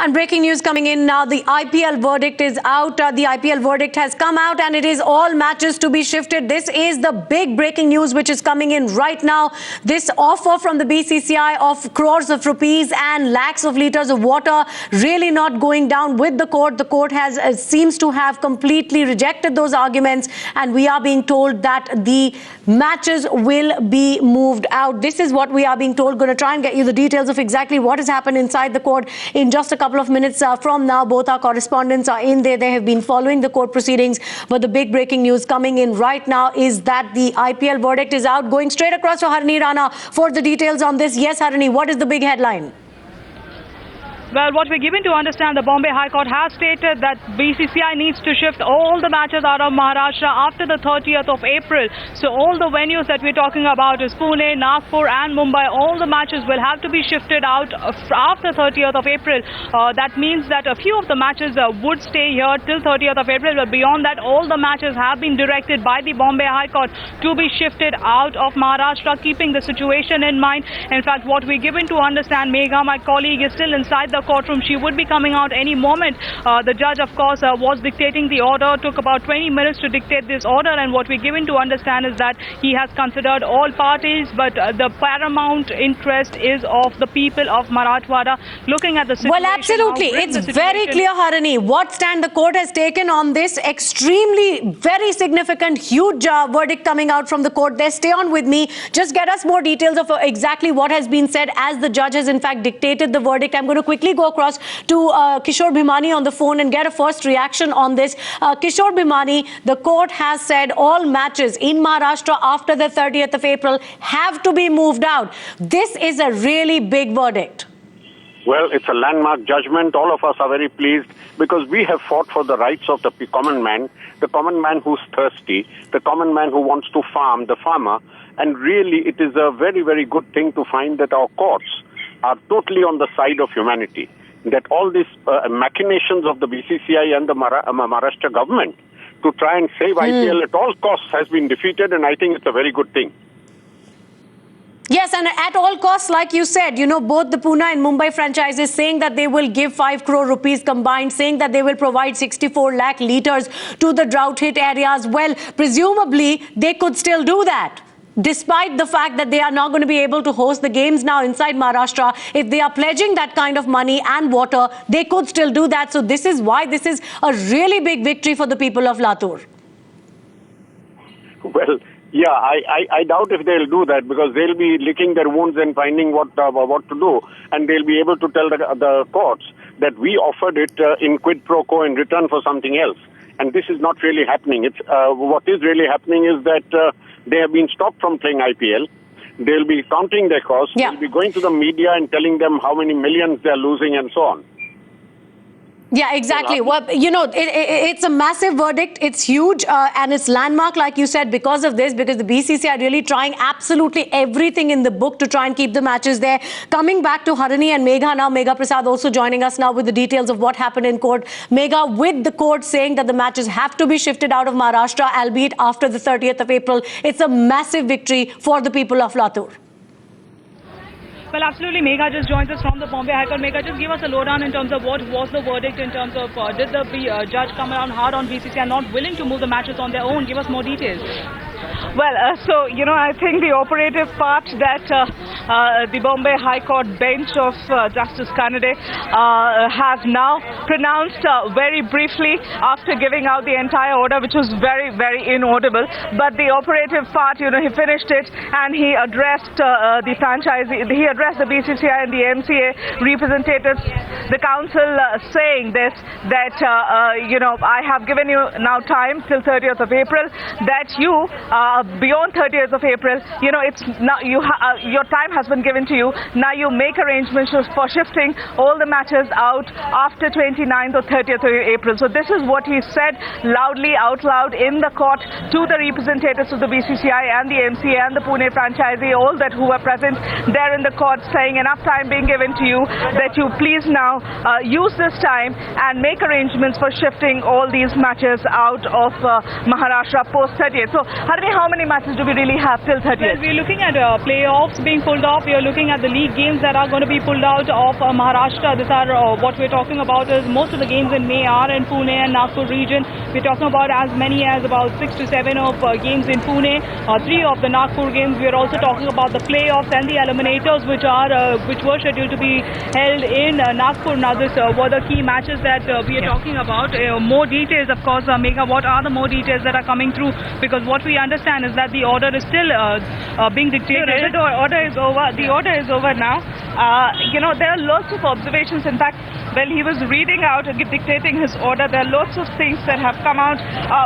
And breaking news coming in now, the IPL verdict is out. The IPL verdict has come out and it is all matches to be shifted. This is the big breaking news which is coming in right now. This offer from the BCCI of crores of rupees and lakhs of liters of water really not going down with the court. The court has seems to have completely rejected those arguments, and we are being told that the matches will be moved out. This is what we are being told. Going to try and get you the details of exactly what has happened inside the court in just a couple of minutes from now. Both our correspondents are in there. They have been following the court proceedings. But the big breaking news coming in right now is that the IPL verdict is out. Going straight across to Harini Rana for the details on this. Yes, Harini, what is the big headline? Well, what we're given to understand, the Bombay High Court has stated that BCCI needs to shift all the matches out of Maharashtra after the 30th of April. So all the venues that we're talking about is Pune, Nagpur and Mumbai. All the matches will have to be shifted out after 30th of April. That means that a few of the matches would stay here till 30th of April. But beyond that, all the matches have been directed by the Bombay High Court to be shifted out of Maharashtra, keeping the situation in mind. In fact, what we're given to understand, Megha, my colleague, is still inside the courtroom. She would be coming out any moment. The judge, of course, was dictating the order. Took about 20 minutes to dictate this order, and what we're given to understand is that he has considered all parties, but the paramount interest is of the people of Marathwada. Looking at the situation, well, absolutely, it's very clear, Harini, what stand the court has taken on this extremely very significant huge verdict coming out from the court. There, stay on with me. Just get us more details of exactly what has been said as the judge has in fact dictated the verdict. I'm going to quickly go across to Kishore Bhimani on the phone and get a first reaction on this. Kishore Bhimani, the court has said all matches in Maharashtra after the 30th of April have to be moved out. This is a really big verdict. Well, it's a landmark judgment. All of us are very pleased because we have fought for the rights of the common man who's thirsty, the common man who wants to farm, the farmer. And really, it is a very, very good thing to find that our courts are totally on the side of humanity, that all these machinations of the BCCI and the Maharashtra government to try and save IPL at all costs has been defeated, and I think it's a very good thing. Yes, and at all costs, like you said, you know, both the Pune and Mumbai franchises saying that they will give 5 crore rupees combined, saying that they will provide 64 lakh litres to the drought-hit areas. Well, presumably, they could still do that, despite the fact that they are not going to be able to host the games now inside Maharashtra. If they are pledging that kind of money and water, they could still do that. So this is why this is a really big victory for the people of Latur. Well, yeah, I doubt if they'll do that, because they'll be licking their wounds and finding what to do, and they'll be able to tell the courts that we offered it in quid pro quo in return for something else. And this is not really happening. It's what is really happening is that they have been stopped from playing IPL. They'll be counting their costs. Yeah. They'll be going to the media and telling them how many millions they're losing and so on. Yeah, exactly. Well, you know, it's a massive verdict. It's huge and it's landmark, like you said, because of this, because the BCCI are really trying absolutely everything in the book to try and keep the matches there. Coming back to Harini and Megha now, Megha Prasad also joining us now with the details of what happened in court. Megha, with the court saying that the matches have to be shifted out of Maharashtra, albeit after the 30th of April, it's a massive victory for the people of Latur. Well, absolutely. Megha just joins us from the Bombay High Court. Megha, just give us a lowdown in terms of what was the verdict, in terms of did the judge come around hard on BCCI and not willing to move the matches on their own? Give us more details. Well, so, you know, I think the operative part that the Bombay High Court bench of Justice Kanade have now pronounced very briefly after giving out the entire order, which was very, very inaudible. But the operative part, you know, he finished it and he addressed the franchisee, he addressed the BCCI and the MCA representatives, the council saying this, that, you know, I have given you now time till 30th of April, that you beyond 30th of April, you know, it's now your time has been given to you. Now you make arrangements for shifting all the matches out after 29th or 30th of April. So this is what he said loudly out loud in the court to the representatives of the BCCI and the MCA and the Pune franchisee, all that who were present there in the court, saying enough time being given to you, that you please now use this time and make arrangements for shifting all these matches out of Maharashtra post 30th. So Mahalini, how many matches do we really have till 30th? Well, we're looking at playoffs being pulled off. We are looking at the league games that are going to be pulled out of Maharashtra. These are what we're talking about is most of the games in May are in Pune and Nagpur region. We're talking about as many as about 6 to 7 of games in Pune, 3 of the Nagpur games. We are also talking about the playoffs and the eliminators, which were scheduled to be held in Nagpur. Now, this were the key matches that we are talking about. More details, of course, Megha, what are the more details that are coming through? Because what we understand is that the order is still being dictated. The order is over. The order is over now. There are lots of observations. In fact, when he was reading out, dictating his order, there are lots of things that have come out.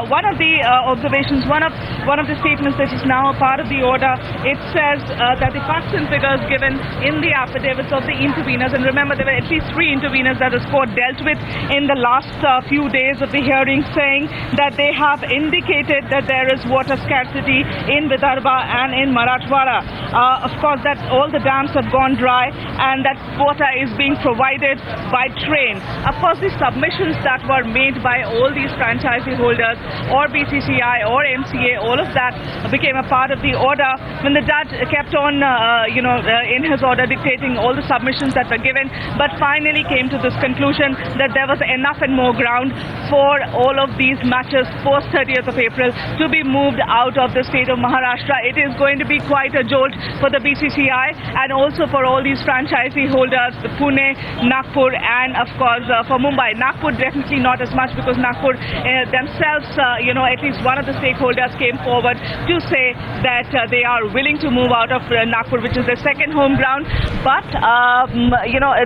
One of the observations, one of the statements that is now a part of the order, it says that the facts and figures given in the affidavits of the interveners, and remember there were at least 3 interveners that the court dealt with in the last few days of the hearing, saying that they have indicated that there is water scarcity in Vidarbha and in Marathwada. Of course, that all the dams have gone dry and that water is being provided by train. Of course, the submissions that were made by all these franchisee holders or BCCI or MCA, all of that became a part of the order when the judge kept on, in his order dictating all the submissions that were given, but finally came to this conclusion that there was enough and more ground for all of these matches post 30th of April to be moved out of the state of Maharashtra. It is going to be quite a jolt for the BCCI and also for all these franchisee holders, the Pune, Nagpur and of course for Mumbai. Nagpur definitely not as much because Nagpur themselves, at least one of the stakeholders came forward to say that they are willing to move out of Nagpur, which is their second home ground. But,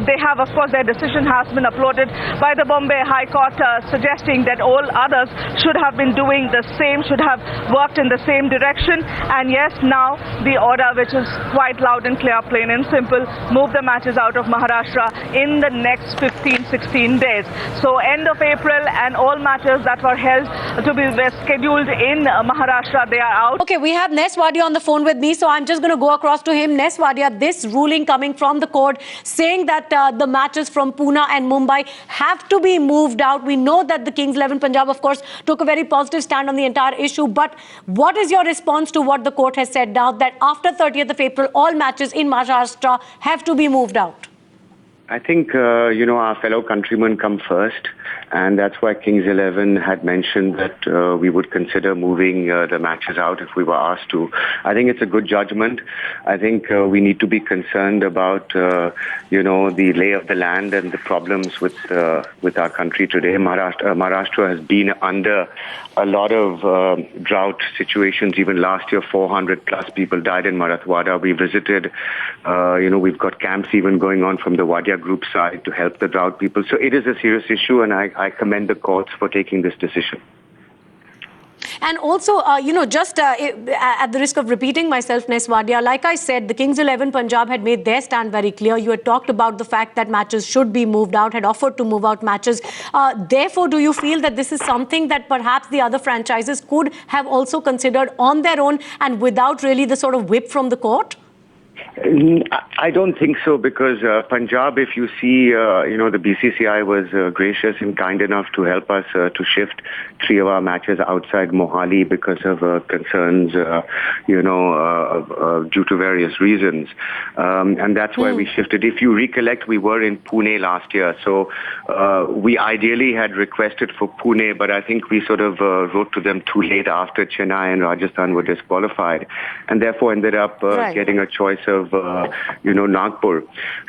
they have, of course, their decision has been uploaded by the Bombay High Court suggesting that all others should have been doing the same, should have worked in the same direction. And yes, now the order, which is quite loud and clear, plain and simple, move the matches out of Maharashtra in the next 15-16 days. So end of April and all matches that were held to be scheduled in Maharashtra, they are out. Okay, we have Nes Wadia on the phone with me, so I'm just going to go across to him. Nes Wadia, this ruling coming from the court saying that the matches from Pune and Mumbai have to be moved out. We know that the Kings 11 Punjab, of course, took a very positive stand on the entire issue. But what is your response to what the court has said now that after 30th of April, all matches in Maharashtra have to be moved out? I think, our fellow countrymen come first, and that's why Kings 11 had mentioned that we would consider moving the matches out if we were asked to. I think it's a good judgment. I think we need to be concerned about, the lay of the land and the problems with our country today. Maharashtra has been under a lot of drought situations. Even last year, 400 plus people died in Marathwada. We visited, we've got camps even going on from the Wadia Group side to help the drought people. So it is a serious issue, and I commend the courts for taking this decision. And also, just at the risk of repeating myself, Nes Wadia, like I said, the Kings 11 Punjab had made their stand very clear. You had talked about the fact that matches should be moved out, had offered to move out matches. Therefore, do you feel that this is something that perhaps the other franchises could have also considered on their own and without really the sort of whip from the court? I don't think so, because Punjab, if you see, the BCCI was gracious and kind enough to help us to shift 3 of our matches outside Mohali because of concerns, due to various reasons. And that's why we shifted. If you recollect, we were in Pune last year. So we ideally had requested for Pune, but I think we sort of wrote to them too late after Chennai and Rajasthan were disqualified, and therefore ended up getting a choice of Nagpur.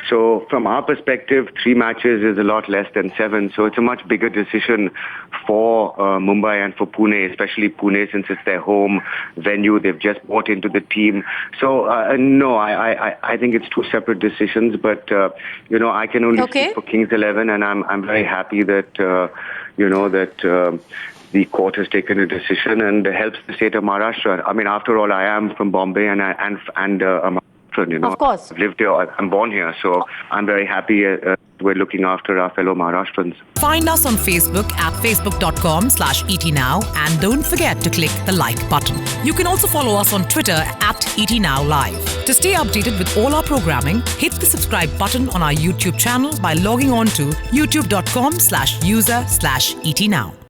So from our perspective, 3 matches is a lot less than 7. So it's a much bigger decision for Mumbai and for Pune, especially Pune, since it's their home venue. They've just bought into the team. So no, I think it's 2 separate decisions. But I can only speak for Kings 11, and I'm very happy that the court has taken a decision and helps the state of Maharashtra. I mean, after all, I am from Bombay and of course. I've lived here, I'm born here, so I'm very happy we're looking after our fellow Maharashtrians. Find us on Facebook at facebook.com/ETNow, and don't forget to click the like button. You can also follow us on Twitter at ETNowLive. To stay updated with all our programming, hit the subscribe button on our YouTube channel by logging on to youtube.com/user/ETNow.